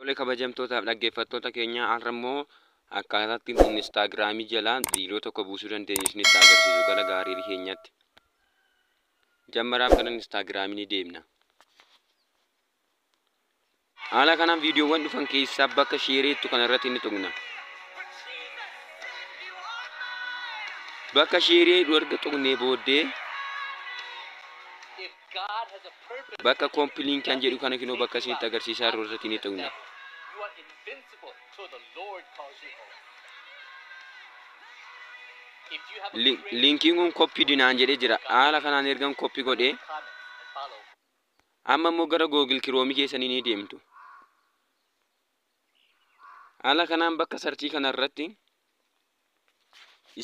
Tole kabajamtootaaf dhaggeeffattoota keenya har'ammoo akkaataa ittiin Instagramii jalaan viidiyoo tokko buusuu dandeenyu isinitti agarsiisu gara gaarii keenyatti. Jammaraaf gara Instagramii ni deemna. Haala kanaan viidiyoowwan dhufan keessaa bakka sheereettu kanarratti ni tuqna. Bakka sheeree erga tuqnee booddee bakka kompiiliin kan jedhu kana kinoo bakka isinitti agarsiisaa jiru irratti ni tuqna. Linkiin kun koppii dinaan jedhee jira. Haala kanaan ergan koppii godhee amma immoo gara Google Chrome keessanii ni deemtu. Haala kanaan bakka sarchii kanarratti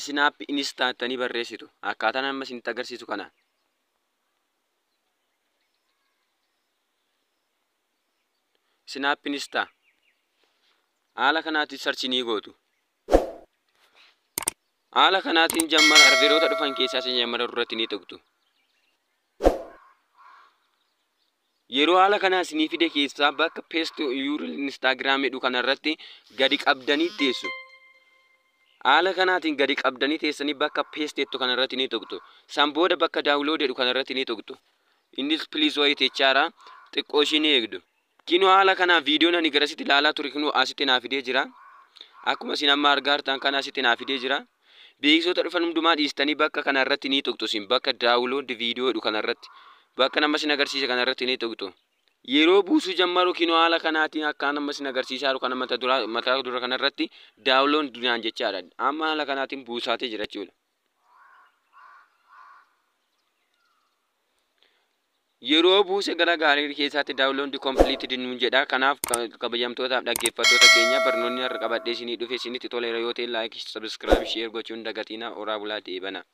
Snap instantanii barreessitu. Akkaataan amma isinitti agarsiisu kana. Snap Insta. Haala kanaatiin sarchii ni gootu. Haala kanaatiin jammara arveeroota dhufan keessaa isin jammara irratti ni tuqtu. Yeroo haala kanaa isinii fide keessaa bakka paste URL Instagram jedhu kanarratti gadi qabdanii teessu. Haala kanaatiin gadi qabdanii teessanii bakka paste jettu kanarratti ni tuqtu. San booda bakka download jedhu kanarratti ni tuqtu. Innis please wait jechaara xiqqoo ishii ni eegdu. Kinoo haala kanaa viidiyoon ani garasitti ilaalaa ture kinoo asitti naa fidee jira. Akkuma isin amma argaa jirtan kana asitti naa fidee jira. Beeksisa dhufan hundumaa dhiistanii bakka kanarratti ni tuqtu isin bakka download viidiyoo jedhu kanarratti. Bakka nama isin agarsiisa kanarratti ni tuqtu. Yeroo buusuu jammaru kinoo haala kanaatiin akka nama isin agarsiisaa jiru kana mataa dura kanarratti download duraan jechaadha. Amma haala kanaatiin buusaatee jira jechuudha. Yeroo buuse gara gaarii keessatti download completed nuun jedha. Kanaaf kabajamtootaaf dhaggeeffattoota keenya barnoonni har'a qabadhee isinii dhufe isinitti toleera yoo ta'e like, subscribe, share gochuun dagatina oraa bulaa deebana.